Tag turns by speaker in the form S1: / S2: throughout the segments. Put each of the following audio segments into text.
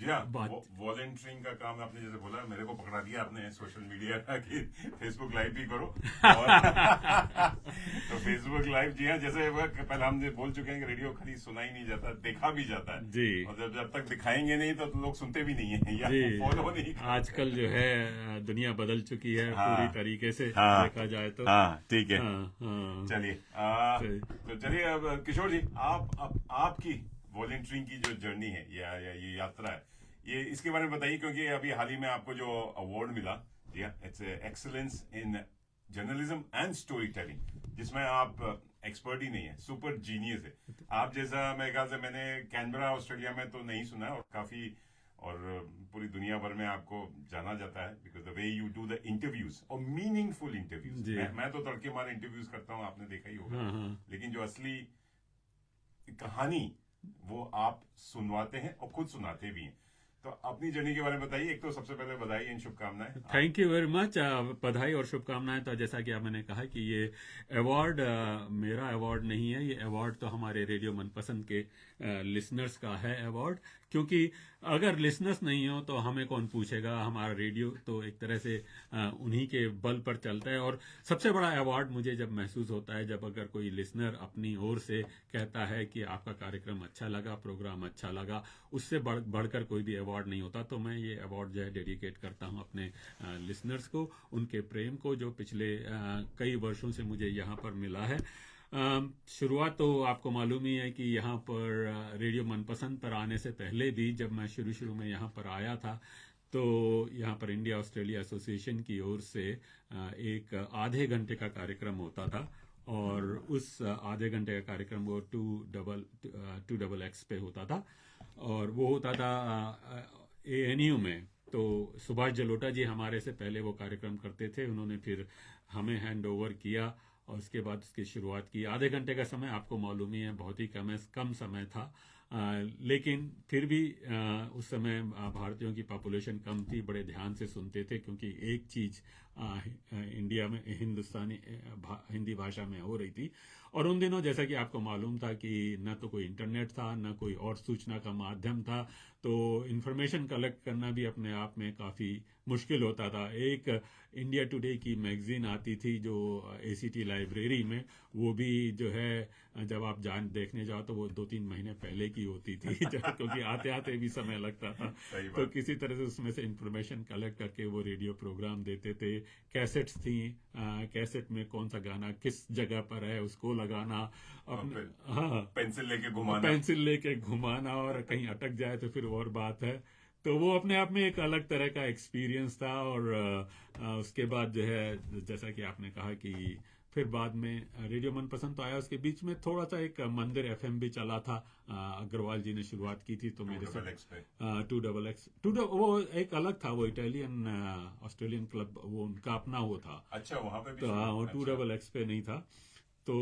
S1: जी हाँ,
S2: बात।
S1: वॉलंटियरिंग का काम आपने जैसे बोला, मेरे को पकड़ा दिया आपने सोशल मीडिया का कि फेसबुक लाइव भी करो। और तो फेसबुक लाइव, जी हाँ, जैसे पहले हम बोल चुके हैं कि रेडियो खाली सुना ही नहीं जाता, देखा भी जाता है।
S2: जी
S1: और जब जब तक दिखाएंगे नहीं तो लोग सुनते भी नहीं है या
S2: जी।
S1: फॉलो नहीं करते।
S2: आजकल जो है दुनिया बदल चुकी है पूरी
S1: हाँ
S2: तरीके से,
S1: हाँ
S2: देखा जाए तो।
S1: हाँ, ठीक है।
S2: हाँ हाँ।
S1: चलिए,
S2: तो
S1: तो चलिए अब किशोर जी, आपकी वॉलंटियरिंग की जो जर्नी है या ये यात्रा है, ये इसके बारे में बताइए, क्योंकि अभी हाल ही में आपको जो अवार्ड मिला, जी हाँ, it's excellence in journalism and story telling, जिसमें आप एक्सपर्ट ही नहीं है, सुपर जीनियस है। आप जैसा मेरे ख्याल से मैंने कैनबरा ऑस्ट्रेलिया में तो नहीं सुना, और काफी और पूरी दुनिया भर में आपको जाना जाता है because the way you do the interviews, और मीनिंगफुल इंटरव्यूज।
S2: जी।
S1: मैं तो तड़के मारे इंटरव्यूज करता हूँ, आपने देखा ही होगा,
S2: हाँ हाँ।
S1: लेकिन जो असली कहानी वो आप सुनवाते हैं और खुद सुनाते भी हैं। तो अपनी जर्नी के बारे में बताइए। एक तो सबसे पहले बधाई एंड शुभकामनाएं आप।
S2: Thank you very much. बधाई और शुभकामनाएं। तो जैसा कि मैंने कहा कि ये अवार्ड मेरा अवार्ड नहीं है, ये अवार्ड तो हमारे रेडियो मनपसंद के लिसनर्स का है अवार्ड। क्योंकि अगर लिसनर्स नहीं हो तो हमें कौन पूछेगा, हमारा रेडियो तो एक तरह से उन्हीं के बल पर चलता है। और सबसे बड़ा अवार्ड मुझे जब महसूस होता है जब अगर कोई लिसनर अपनी ओर से कहता है कि आपका कार्यक्रम अच्छा लगा, प्रोग्राम अच्छा लगा। उससे बढ़कर कोई भी अवार्ड नहीं होता। तो मैं ये अवार्ड जो है डेडिकेट करता हूँ अपने लिसनर्स को, उनके प्रेम को, जो पिछले कई वर्षों से मुझे यहाँ पर मिला है। शुरुआत तो आपको मालूम ही है कि यहाँ पर रेडियो मनपसंद पर आने से पहले भी जब मैं शुरू शुरू में यहाँ पर आया था, तो यहाँ पर इंडिया ऑस्ट्रेलिया एसोसिएशन की ओर से एक आधे घंटे का कार्यक्रम होता था। और उस आधे घंटे का कार्यक्रम वो टू डबल एक्स पे होता था। और वो होता था ANU में। तो सुभाष जलोटा जी हमारे से पहले वो कार्यक्रम करते थे, उन्होंने फिर हमें हैंड ओवर किया और उसके बाद उसकी शुरुआत की। आधे घंटे का समय आपको मालूम ही है, बहुत ही कम समय था। लेकिन फिर भी उस समय भारतीयों की पॉपुलेशन कम थी, बड़े ध्यान से सुनते थे, क्योंकि एक चीज इंडिया में हिंदी भाषा में हो रही थी। और उन दिनों जैसा कि आपको मालूम था कि न तो कोई इंटरनेट था, न कोई और सूचना का माध्यम था। तो इंफॉर्मेशन कलेक्ट करना भी अपने आप में काफ़ी मुश्किल होता था। एक इंडिया टुडे की मैगजीन आती थी जो ACT लाइब्रेरी में, वो भी जो है जब आप देखने जाओ तो वो 2-3 महीने पहले की होती थी क्योंकि आते आते भी समय लगता था।
S1: सही
S2: तो
S1: बात।
S2: किसी तरह से उसमें से इंफॉर्मेशन कलेक्ट करके वो रेडियो प्रोग्राम देते थे। कैसेट्स थी, कैसेट में कौन सा गाना किस जगह पर है उसको लगाना
S1: और
S2: अपने।
S1: फिर
S2: हाँ,
S1: पेंसिल लेके घुमाना।
S2: पेंसिल लेके घुमाना, और कहीं अटक जाए तो फिर और बात है। तो वो अपने आप में एक अलग तरह का एक्सपीरियंस था। और उसके बाद जो है जैसा कि आपने कहा कि फिर बाद में रेडियो मनपसंद तो आया, उसके बीच में थोड़ा सा एक मंदिर FM भी चला था। अग्रवाल जी ने शुरुआत की थी, तो
S1: टू
S2: मेरे से
S1: डबल एक्स पे।
S2: टू डबल एक्स वो एक अलग था, वो इटालियन ऑस्ट्रेलियन क्लब, वो उनका अपना वो था।
S1: अच्छा, वहां पे भी
S2: तो हाँ,
S1: शुरू,
S2: वो टू
S1: अच्छा।
S2: डबल एक्स पे नहीं था। तो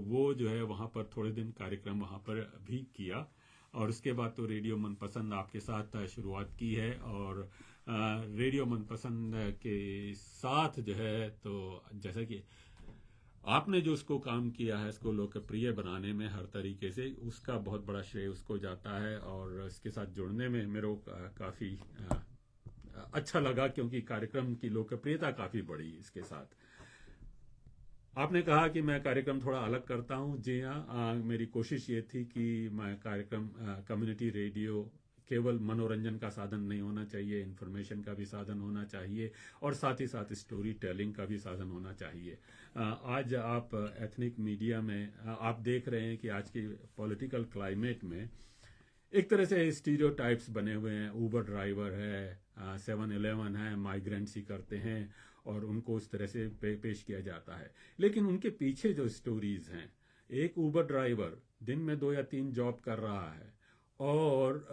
S2: वो जो है वहाँ पर थोड़े दिन कार्यक्रम वहाँ पर भी किया। और उसके बाद तो रेडियो मनपसंद आपके साथ शुरुआत की है। और रेडियो मनपसंद के साथ जो है, तो जैसा कि आपने जो उसको काम किया है, इसको लोकप्रिय बनाने में हर तरीके से, उसका बहुत बड़ा श्रेय उसको जाता है। और इसके साथ जुड़ने में मेरे को काफ़ी अच्छा लगा, क्योंकि कार्यक्रम की लोकप्रियता काफ़ी बढ़ी इसके साथ। आपने कहा कि मैं कार्यक्रम थोड़ा अलग करता हूं। जी हाँ, मेरी कोशिश ये थी कि मैं कार्यक्रम कम्युनिटी रेडियो केवल मनोरंजन का साधन नहीं होना चाहिए, इन्फॉर्मेशन का भी साधन होना चाहिए, और साथ ही साथ स्टोरी टेलिंग का भी साधन होना चाहिए। आज आप एथनिक मीडिया में आप देख रहे हैं कि आज की पॉलिटिकल क्लाइमेट में एक तरह से स्टीरियोटाइप्स बने हुए हैं। ऊबर ड्राइवर है, 7-Eleven है, माइग्रेंट्स ही करते हैं, और उनको उस तरह से पेश किया जाता है। लेकिन उनके पीछे जो स्टोरीज हैं, एक ऊबर ड्राइवर दिन में 2 या 3 जॉब कर रहा है, और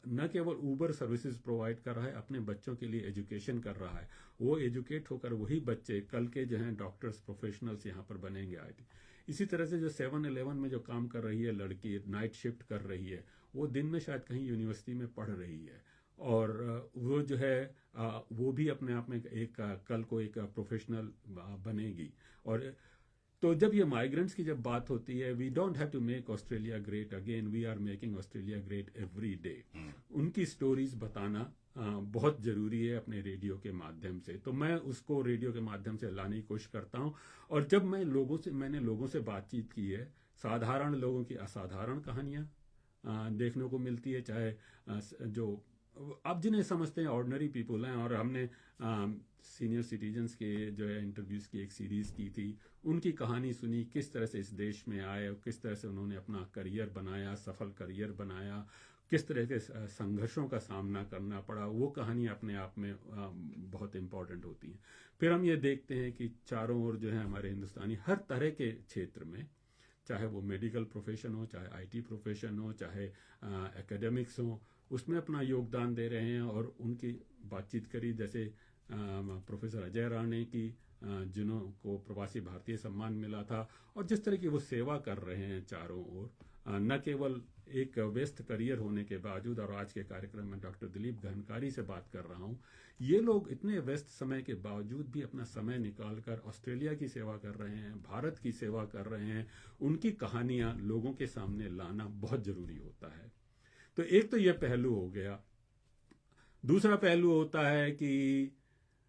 S2: न केवल ऊबर सर्विसेज प्रोवाइड कर रहा है, अपने बच्चों के लिए एजुकेशन कर रहा है। वो एजुकेट होकर वही बच्चे कल के जो हैं डॉक्टर्स, प्रोफेशनल्स यहाँ पर बनेंगे IT। इसी तरह से जो 7-Eleven में जो काम कर रही है लड़की, नाइट शिफ्ट कर रही है, वो दिन में शायद कहीं यूनिवर्सिटी में पढ़ रही है। और वो जो है वो भी अपने आप में एक कल को एक प्रोफेशनल बनेगी। और तो जब ये माइग्रेंट्स की जब बात होती है, we don't have to make Australia great again, we are making Australia great every day. उनकी स्टोरीज बताना बहुत ज़रूरी है अपने रेडियो के माध्यम से। तो मैं उसको रेडियो के माध्यम से लाने की कोशिश करता हूँ। और जब मैंने लोगों से बातचीत की है, साधारण लोगों की असाधारण कहानियाँ देखने को मिलती है, चाहे जो आप जिन्हें समझते हैं ऑर्डिनरी पीपल हैं। और हमने सीनियर सिटीजन्स के जो है इंटरव्यूज़ की एक सीरीज़ की थी, उनकी कहानी सुनी, किस तरह से इस देश में आए, किस तरह से उन्होंने अपना करियर बनाया, सफल करियर बनाया, किस तरह के संघर्षों का सामना करना पड़ा। वो कहानी अपने आप में बहुत इम्पॉर्टेंट होती हैं। फिर हम ये देखते हैं कि चारों ओर जो है हमारे हिंदुस्तानी हर तरह के क्षेत्र में, चाहे वो मेडिकल प्रोफेशन हो, चाहे आईटी प्रोफेशन हो, चाहे एकेडमिक्स हो, उसमें अपना योगदान दे रहे हैं। और उनकी बातचीत करी, जैसे प्रोफेसर अजय राणे की, जिन्हों को प्रवासी भारतीय सम्मान मिला था, और जिस तरह की वो सेवा कर रहे हैं चारों ओर, न केवल एक व्यस्त करियर होने के बावजूद। और आज के कार्यक्रम में डॉक्टर दिलीप घनकारी से बात कर रहा हूँ, ये लोग इतने व्यस्त समय के बावजूद भी अपना समय निकालकर ऑस्ट्रेलिया की सेवा कर रहे हैं, भारत की सेवा कर रहे हैं। उनकी कहानियाँ लोगों के सामने लाना बहुत ज़रूरी होता है। तो एक तो ये पहलू हो गया। दूसरा पहलू होता है कि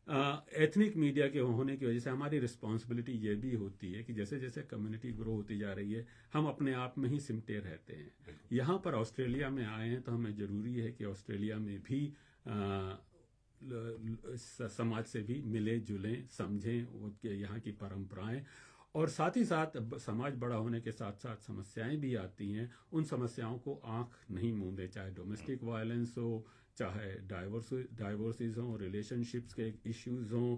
S2: एथनिक मीडिया के होने की वजह से हमारी रिस्पॉन्सिबिलिटी ये भी होती है कि जैसे जैसे कम्युनिटी ग्रो होती जा रही है, हम अपने आप में ही सिमटे रहते हैं। यहाँ पर ऑस्ट्रेलिया में आए हैं तो हमें ज़रूरी है कि ऑस्ट्रेलिया में भी समाज से भी मिले जुलें, समझें उनके यहाँ की परंपराएं। और साथ ही साथ समाज बड़ा होने के साथ साथ समस्याएं भी आती हैं, उन समस्याओं को आंख नहीं मूंदे, चाहे डोमेस्टिक वायलेंस हो, चाहे डाइवोर्सिस हों, रिलेशनशिप्स के इश्यूज हों,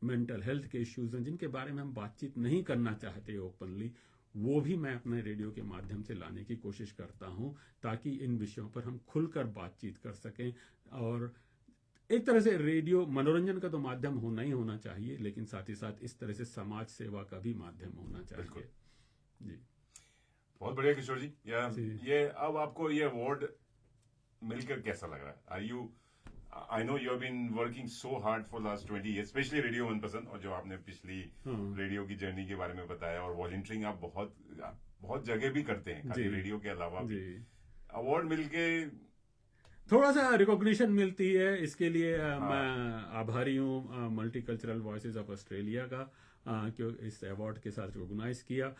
S2: मेंटल हेल्थ के इश्यूज हों, जिनके बारे में हम बातचीत नहीं करना चाहते ओपनली, वो भी मैं अपने रेडियो के माध्यम से लाने की कोशिश करता हूँ, ताकि इन विषयों पर हम खुलकर बातचीत कर सकें। और एक तरह से रेडियो मनोरंजन का तो माध्यम होना ही होना चाहिए, लेकिन साथ ही साथ इस तरह से समाज सेवा का भी माध्यम होना चाहिए। जी,
S1: बहुत बढ़िया किशोर जी। ये अब आपको ये अवार्ड मिलकर कैसा लग रहा है? Are you, I know you have been working so hard for last 20 years, specially radio Manpasand, और जो आपने पिछली रेडियो की जर्नी के बारे में बताया, और वॉलंटियरिंग आप बहुत जगह भी करते हैं, खाली रेडियो के अलावा भी। अवार्ड मिलके
S2: थोड़ा सा रिकॉग्निशन मिलती है, इसके लिए मैं आभारी हूँ मल्टीकल्चरल वॉइसेस ऑफ ऑस्ट्रेलिया का, क्यों इस अवार्ड के साथ रिकॉग्नाइज किया।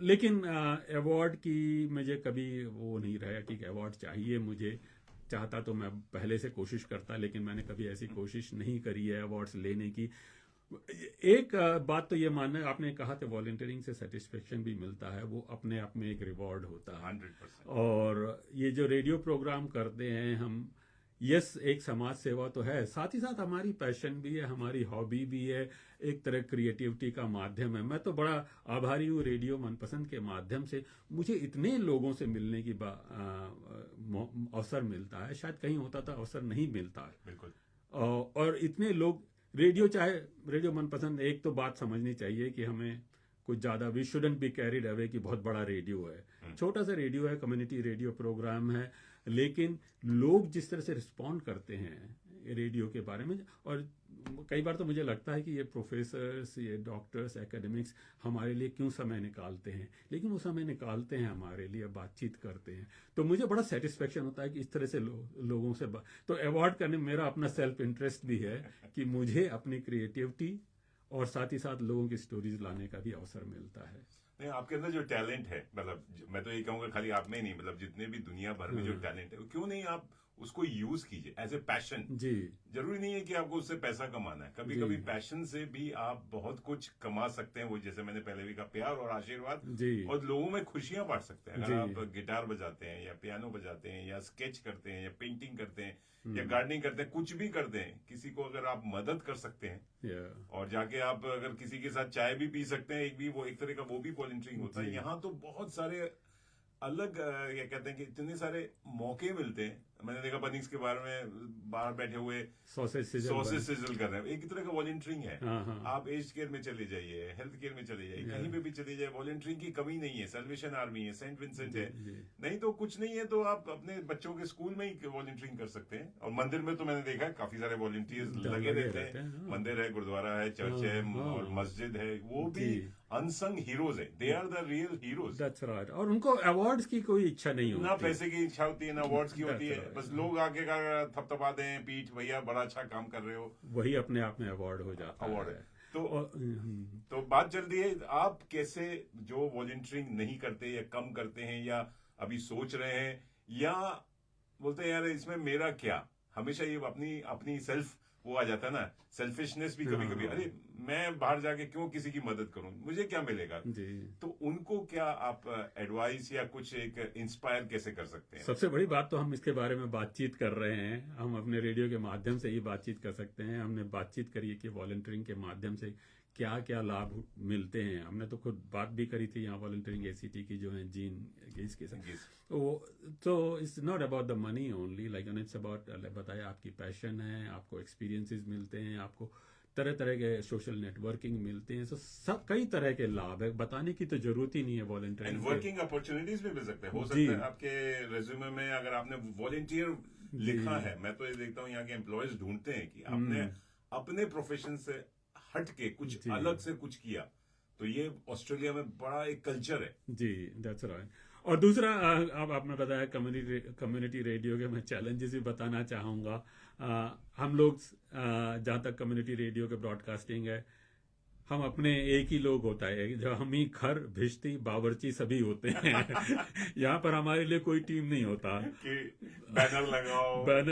S2: लेकिन अवार्ड की मुझे कभी वो नहीं रहा कि अवार्ड चाहिए मुझे। चाहता तो मैं पहले से कोशिश करता, लेकिन मैंने कभी ऐसी कोशिश नहीं करी है अवार्ड्स लेने की। एक बात तो ये मानना है, आपने कहा था वॉलंटियरिंग से सेटिस्फेक्शन भी मिलता है, वो अपने आप में एक रिवॉर्ड होता है
S1: 100%।
S2: और ये जो रेडियो प्रोग्राम करते हैं हम, यस, एक समाज सेवा तो है, साथ ही साथ हमारी पैशन भी है, हमारी हॉबी भी है, एक तरह क्रिएटिविटी का माध्यम है। मैं तो बड़ा आभारी हूँ, रेडियो मनपसंद के माध्यम से मुझे इतने लोगों से मिलने की अवसर मिलता है, शायद कहीं होता था अवसर नहीं मिलता है।
S1: बिल्कुल।
S2: और इतने लोग रेडियो, चाहे रेडियो मनपसंद, एक तो बात समझनी चाहिए कि हमें कुछ ज़्यादा, we shouldn't be carried away कि बहुत बड़ा रेडियो है। छोटा सा रेडियो है, कम्युनिटी रेडियो प्रोग्राम है, लेकिन लोग जिस तरह से रिस्पॉन्ड करते हैं रेडियो के बारे में, और कई बार तो मुझे लगता है कि ये प्रोफेसर्स, ये डॉक्टर्स, एकेडमिक्स हमारे लिए क्यों समय निकालते हैं, लेकिन वो समय निकालते हैं हमारे लिए, बातचीत करते हैं। तो मुझे बड़ा सेटिस्फेक्शन होता है कि इस तरह से लोगों से तो अवॉर्ड करने में मेरा अपना सेल्फ इंटरेस्ट भी है कि मुझे अपनी क्रिएटिविटी और साथ ही साथ लोगों की स्टोरीज लाने का भी अवसर मिलता है।
S1: नहीं, आपके अंदर जो टैलेंट है, मतलब मैं तो ये कहूंगा खाली आप में ही नहीं, मतलब जितने भी दुनिया भर में जो टैलेंट है, क्यों नहीं आप उसको यूज कीजिए एज ए पैशन।
S2: जी,
S1: जरूरी नहीं है कि आपको उससे पैसा कमाना है, कभी कभी पैशन से भी आप बहुत कुछ कमा सकते हैं। वो जैसे मैंने पहले भी कहा, प्यार और आशीर्वाद, और लोगों में खुशियां बांट सकते हैं। अगर आप गिटार बजाते हैं या पियानो बजाते हैं या स्केच करते हैं या पेंटिंग करते हैं या गार्डनिंग करते हैं, कुछ भी करते हैं, किसी को अगर आप मदद कर सकते हैं और जाके आप अगर किसी के साथ चाय भी पी सकते हैं, एक तरह का वो भी वॉलंटियरिंग होता है। यहाँ तो बहुत सारे अलग, क्या कहते हैं कि इतने सारे मौके मिलते हैं मैंने देखा बनिंग्स के बारे में बाहर बैठे हुए
S2: सॉसेज
S1: सिजल कर रहे हैं, एक तरह का वॉलंटियरिंग है।
S2: हाँ, हाँ।
S1: आप एज केयर में चले जाइए, हेल्थ केयर में चले जाइए, कहीं पे भी चले जाइए, वॉलंटियरिंग की कमी नहीं है। सैल्वेशन आर्मी है, सेंट विंसेंट है, नहीं तो कुछ नहीं है तो आप अपने बच्चों के स्कूल में ही वॉलंटियरिंग कर सकते हैं। और मंदिर में तो मैंने देखा है काफी सारे वॉलंटियर्स लगे रहते हैं।
S2: हाँ।
S1: मंदिर है, गुरुद्वारा है, चर्च है, और मस्जिद है, वो भी अनसंग हीरोज है। They are the real heroes.
S2: That's right. और उनको अवार्ड्स की कोई इच्छा नहीं होती,
S1: ना पैसे की इच्छा होती है, ना अवार्ड्स की होती है, बस लोग आके का थपथपा दें पीठ, भैया बड़ा अच्छा काम कर रहे हो,
S2: वही अपने आप में अवार्ड हो जाता
S1: अवार्ड है।
S2: और,
S1: तो बात चलती है आप कैसे जो वॉलंटियरिंग नहीं करते या कम करते हैं, या अभी सोच रहे हैं, या बोलते हैं यार इसमें मेरा क्या, हमेशा ये अपनी अपनी सेल्फ वो आ जाता है ना, सेल्फिशनेस भी कभी कभी, अरे मैं बाहर जाके क्यों किसी की मदद करूं, मुझे क्या मिलेगा। तो उनको क्या आप एडवाइस या कुछ एक इंस्पायर कैसे कर सकते हैं?
S2: सबसे बड़ी बात तो हम इसके बारे में बातचीत कर रहे हैं, हम अपने रेडियो के माध्यम से ही बातचीत कर सकते हैं। हमने बातचीत करी है कि वॉलंटियरिंग के माध्यम से क्या क्या लाभ मिलते हैं। हमने तो खुद बात भी करी थी यहाँ वॉलंटियरिंग एसीटी की जो है जीन गेज के साथ। तो it's not about the money only, like it's about, बताया आपकी पैशन है, आपको एक्सपीरियंसेस मिलते हैं, आपको तरह तरह के सोशल नेटवर्किंग मिलते हैं, तो सब कई तरह के लाभ है, बताने की तो जरूरत ही नहीं है। वॉलंटियरिंग
S1: वर्किंग अपॉर्चुनिटीज भी मिल सकते हैं, हो सकता है आपके रेज्यूमे में अगर आपने वॉलंटियर लिखा है। मैं तो ये देखता हूँ यहाँ के एम्प्लॉयज ढूंढते हैं कि आपने अपने प्रोफेशन से हट के कुछ अलग से कुछ किया, तो ये ऑस्ट्रेलिया में बड़ा एक कल्चर है।
S2: जी, दैट्स राइट। और दूसरा, अब आपने बताया कम्युनिटी रेडियो के, मैं चैलेंजेस भी बताना चाहूँगा। हम लोग जहाँ तक कम्युनिटी रेडियो के ब्रॉडकास्टिंग है, हम अपने एक ही लोग होता है, जो हम ही घर भिश्ती बावर्ची सभी होते हैं। यहाँ पर हमारे लिए कोई टीम नहीं होता
S1: कि बैनर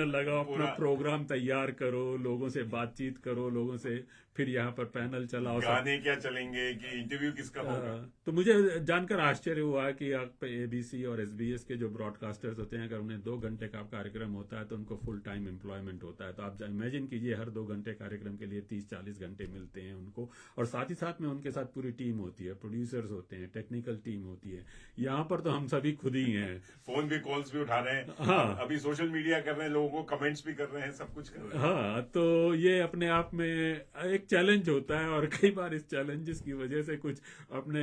S1: लगाओ,
S2: अपना प्रोग्राम तैयार करो, लोगों से बातचीत करो, लोगों से फिर यहाँ पर पैनल चलाओ,
S1: गाने क्या चलेंगे कि इंटरव्यू किसका होगा।
S2: तो मुझे जानकर आश्चर्य हुआ कि आप एबीसी और एसबीएस के जो ब्रॉडकास्टर्स होते हैं, अगर उन्हें 2 घंटे का कार्यक्रम होता है तो उनको फुल टाइम एम्प्लॉयमेंट होता है। तो आप इमेजिन कीजिए, हर 2 घंटे कार्यक्रम के लिए 30-40 घंटे मिलते हैं उनको, और साथ ही साथ में उनके साथ पूरी टीम होती है, प्रोड्यूसर्स होते हैं, टेक्निकल टीम होती है। यहाँ पर तो हम सभी खुद ही हैं,
S1: फोन भी कॉल्स भी उठा रहे हैं।
S2: हाँ,
S1: अभी सोशल मीडिया कर रहे हैं, लोगों को कमेंट्स भी कर रहे हैं, सब कुछ कर रहे हैं।
S2: हाँ, तो ये अपने आप में एक चैलेंज होता है, और कई बार इस चैलेंजेस की वजह से कुछ अपने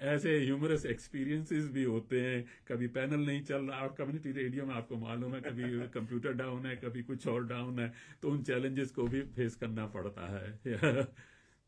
S2: ऐसे ह्यूमरस एक्सपीरियंसेस भी होते हैं। कभी पैनल नहीं चल रहा, और कम्युनिटी रेडियो में आपको मालूम है कभी कंप्यूटर डाउन है, कभी कुछ और डाउन है, तो उन चैलेंजेस को भी फेस करना पड़ता है।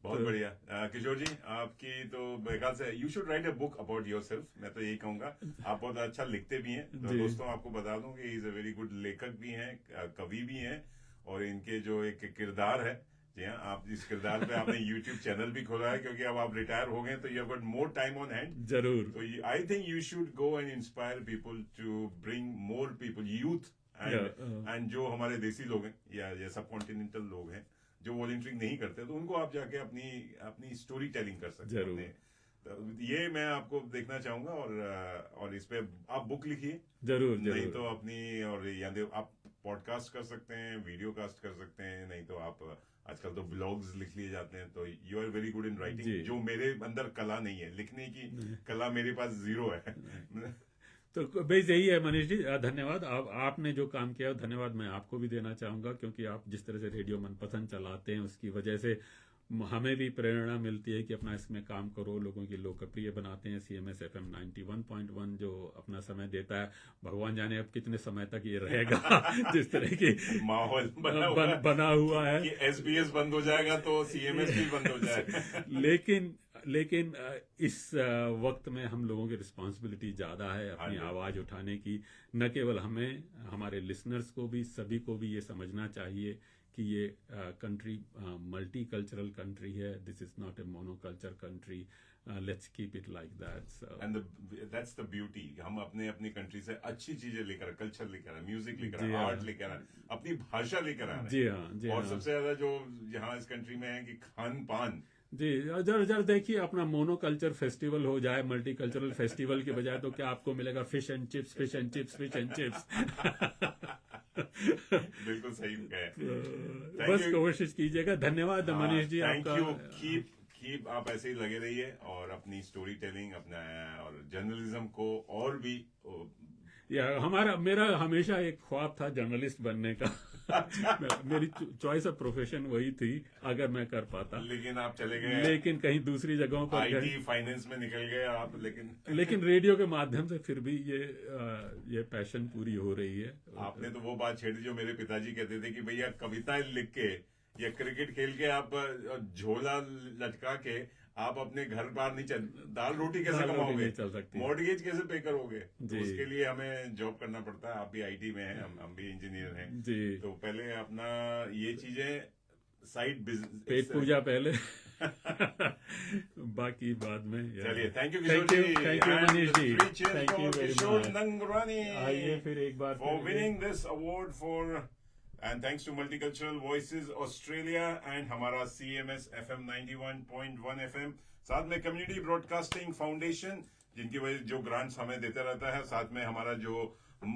S1: बहुत बढ़िया। किशोर जी, आपकी तो मेरे ख्याल से you should write a book about yourself. मैं तो यही कहूंगा, आप बहुत अच्छा लिखते भी हैं। तो दोस्तों आपको बता दूं कि इज अ वेरी गुड लेखक भी हैं, कवि भी हैं, और इनके जो एक किरदार है, जी हाँ, आप इस किरदार पे आपने यूट्यूब चैनल भी खोला है, क्योंकि अब आप रिटायर हो गए तो you have got more time on hand.
S2: जरूर।
S1: तो I think you should go and inspire people to bring more people, youth and जो हमारे देसी लोग हैं या सब कॉन्टिनेंटल लोग हैं जो वॉलंटियरिंग नहीं करते, तो उनको आप जाके अपनी स्टोरी टेलिंग कर सकते हैं। तो ये मैं आपको देखना चाहूंगा, और इस पे आप बुक लिखिए।
S2: जरूर।
S1: नहीं तो अपनी, और या आप पॉडकास्ट कर सकते हैं, वीडियो कास्ट कर सकते हैं, नहीं तो आप आजकल तो ब्लॉग्स लिख लिए जाते हैं। तो you are very good in writing, जो मेरे अंदर कला नहीं है, लिखने की कला मेरे पास 0 है।
S2: तो बेस यही है मनीष जी, धन्यवाद। आपने जो काम किया धन्यवाद मैं आपको भी देना चाहूंगा, क्योंकि आप जिस तरह से रेडियो मनपसंद चलाते हैं उसकी वजह से हमें भी प्रेरणा मिलती है कि अपना इसमें काम करो, लोगों की लोकप्रिय बनाते हैं। CMS FM 91.1 जो अपना समय देता है, भगवान जाने अब कितने समय तक ये रहेगा। जिस तरह की
S1: माहौल
S2: बना हुआ है
S1: कि SBS बंद हो जाएगा तो CMS भी बंद हो जाएगा।
S2: लेकिन इस वक्त में हम लोगों की रिस्पॉन्सिबिलिटी ज़्यादा है अपनी आवाज़ उठाने की। न केवल हमें, हमारे लिसनर्स को भी, सभी को भी ये समझना चाहिए कि ये कंट्री मल्टी कल्चरल कंट्री है। This is not a monoculture country. Let's keep it like that,
S1: and that's the beauty. हम अपनी कंट्री से अच्छी चीजें लेकर, कल्चर लेकर, म्यूजिक लेकर, आर्ट लेकर, अपनी भाषा लेकर आ रहे हैं। जी हाँ। और सबसे ज्यादा जो यहाँ इस कंट्री में है कि खान पान।
S2: जी, जरा देखिए, अपना मोनोकल्चर फेस्टिवल हो जाए मल्टी कल्चरल फेस्टिवल के बजाय, तो क्या आपको मिलेगा? Fish and chips, fish and chips, fish and chips.
S1: बिल्कुल सही कहे।
S2: बस कोशिश कीजिएगा। धन्यवाद मनीष जी,
S1: आपका। कीप आप ऐसे ही लगे रहिए, और अपनी स्टोरी टेलिंग, अपना और जर्नलिज्म को और भी
S2: या मेरा हमेशा एक ख्वाब था जर्नलिस्ट बनने का। मेरी चॉइस ऑफ प्रोफेशन वही थी अगर मैं कर पाता,
S1: लेकिन आप चले गए,
S2: लेकिन कहीं दूसरी जगहों पर
S1: आईटी फाइनेंस में निकल गए आप,
S2: लेकिन रेडियो के माध्यम से फिर भी ये पैशन पूरी हो रही है।
S1: आपने तो वो बात छेड़ी जो मेरे पिताजी कहते थे कि भैया कविताएं लिख के या क्रिकेट खेल के आप झोला लटका के आप अपने घर बार नहीं चल, दाल रोटी कैसे कमाओगे,
S2: चल सकती,
S1: मॉर्गेज कैसे पे करोगे, तो उसके लिए हमें जॉब करना पड़ता है। आप भी आईटी में हैं, हम भी इंजीनियर हैं
S2: जी,
S1: तो पहले अपना ये चीजें साइड बिजनेस,
S2: पेट पूजा पहले बाकी बाद में।
S1: चलिए, thank you Kishore ji,
S2: thank you Manish ji,
S1: thank you Kishore Nangrani
S2: आइए फिर एक बार
S1: for winning this award for, and thanks to Multicultural Voices Australia and हमारा CMS FM 91.1 FM, साथ में कम्युनिटी ब्रॉडकास्टिंग फाउंडेशन जिनकी वजह जो ग्रांट्स हमें देता रहता है, साथ में हमारा जो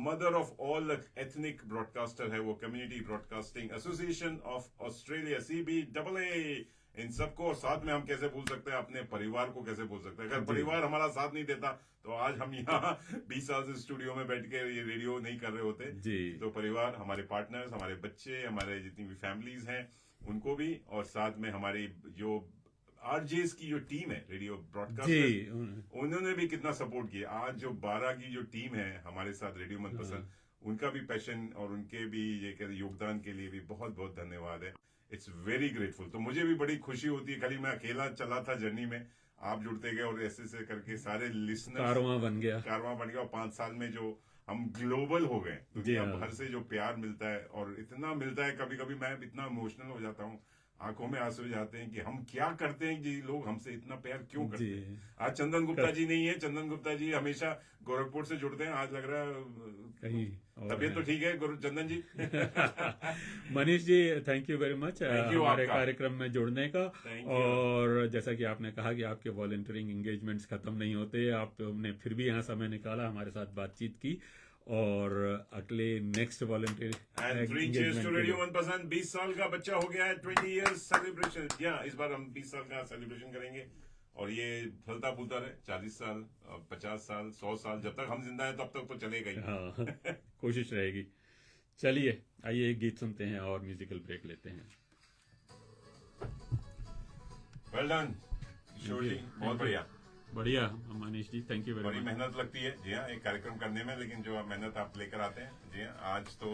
S1: mother of all ethnic broadcaster है वो community broadcasting association of Australia CBAA, इन सबको। और साथ में हम कैसे भूल सकते हैं अपने परिवार को, कैसे भूल सकते हैं, अगर परिवार हमारा साथ नहीं देता तो आज हम यहाँ 20 साल से स्टूडियो में बैठ के ये रेडियो नहीं कर रहे होते
S2: जी।
S1: तो परिवार, हमारे पार्टनर्स, हमारे बच्चे, हमारे जितनी भी फैमिलीज हैं उनको भी, और साथ में हमारी जो आरजेस की जो टीम है रेडियो ब्रॉडकास्टर, उन्होंने भी कितना सपोर्ट किया। आज जो 12 की जो टीम है हमारे साथ रेडियो मनपसंद, उनका भी पैशन और उनके भी ये कहते योगदान के लिए भी बहुत बहुत धन्यवाद है। It's very grateful. तो मुझे भी बड़ी खुशी होती है, खाली मैं अकेला चला था जर्नी में, आप जुड़ते गए और ऐसे करके सारे लिसनर
S2: कारवां बन गया,
S1: और 5 साल में जो हम ग्लोबल हो गए, दुनिया भर से जो प्यार मिलता है और इतना मिलता है, कभी कभी मैं इतना इमोशनल हो जाता हूँ, आंखों में आंसू जाते हैं कि हम क्या करते हैं, जी लोग हमसे इतना प्यार क्यों करते हैं। आज चंदन गुप्ता जी नहीं है, चंदन गुप्ता जी हमेशा गोरखपुर से जुड़ते हैं, आज लग रहा है
S2: कहीं
S1: तबीयत तो ठीक है गुरु चंदन जी।
S2: Manish ji, thank you very much हमारे कार्यक्रम में जुड़ने का। और जैसा कि आपने कहा कि आपके वॉलंटियरिंग एंगेजमेंट्स खत्म नहीं होते, आपने फिर भी यहाँ समय निकाला, हमारे साथ बातचीत की, और अगले नेक्स्ट वॉलंटियर
S1: रेडियो मनपसंद 20 साल का बच्चा हो गया है, 20 इयर्स सेलिब्रेशन। इस बार हम 20 साल का सेलिब्रेशन करेंगे और ये फलता फूलता रहे, 40 साल, 50 साल, 100 साल, जब तक हम जिंदा हैं तब तक तो चलेगा ही।
S2: हाँ, कोशिश रहेगी। चलिए आइए एक गीत सुनते हैं और म्यूजिकल ब्रेक लेते हैं।
S1: वेल डन किशोर जी, बहुत बढ़िया
S2: बढ़िया Manish ji, thank you very much.
S1: बड़ी मेहनत लगती है जी हाँ एक कार्यक्रम करने में, लेकिन जो मेहनत आप लेकर आते हैं जी हाँ। आज तो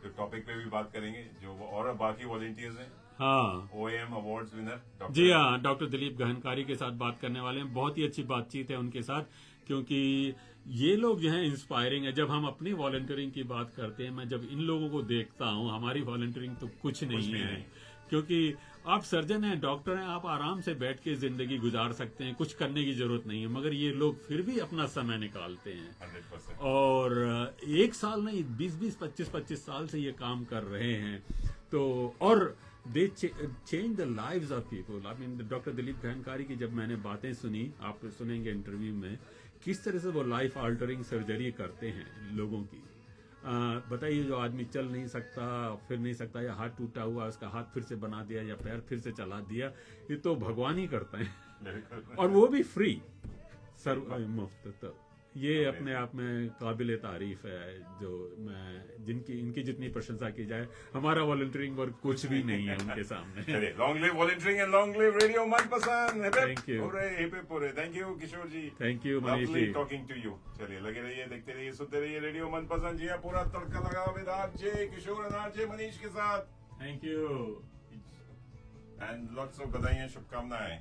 S1: जो टॉपिक पे भी बात करेंगे जो और बाकी वॉलंटियर्स हैं,
S2: हाँ,
S1: OAM अवार्ड्स विनर
S2: जी हाँ, डॉक्टर दिलीप गहनकारी के साथ बात करने वाले हैं। बहुत ही अच्छी बातचीत है उनके साथ, क्योंकि ये लोग जो हैं इंस्पायरिंग है। जब हम अपनी वॉलंटियरिंग की बात करते हैं, मैं जब इन लोगों को देखता हूँ, हमारी वॉलंटियरिंग तो कुछ नहीं है, क्योंकि आप सर्जन हैं, डॉक्टर हैं, आप आराम से बैठ के जिंदगी गुजार सकते हैं, कुछ करने की जरूरत नहीं है, मगर ये लोग फिर भी अपना समय निकालते हैं
S1: 100%।
S2: और एक साल नहीं, 20-20, 25-25 साल से ये काम कर रहे हैं। तो और they change the lives of people. I mean doctor Dilip Gahankari की जब मैंने बातें सुनी, आप सुनेंगे इंटरव्यू में, किस तरह से वो लाइफ अल्टरिंग सर्जरी करते हैं लोगों की। बताइए, जो आदमी चल नहीं सकता, फिर नहीं सकता, या हाथ टूटा हुआ उसका हाथ फिर से बना दिया या पैर फिर से चला दिया, ये तो भगवान ही करते हैं और वो भी फ्री, मुफ्त। तो ये अपने आप में काबिल तारीफ है, जो मैं इनकी जितनी प्रशंसा की जाए, हमारा वॉलंटियरिंग वर्क कुछ भी नहीं है उनके सामने।
S1: Long live volunteering and long live radio Manpasand.
S2: Thank you,
S1: thank you Kishore ji,
S2: thank you Manish ji,
S1: talking to you. चलिए लगे रहिए, देखते रहिए, सुनते रहिए रेडियो मनपसंद जी, पूरा तड़का लगा विद आरजे किशोर और आरजे मनीष के साथ।
S2: Thank you
S1: and lots of बधाइयां, शुभकामनाएं।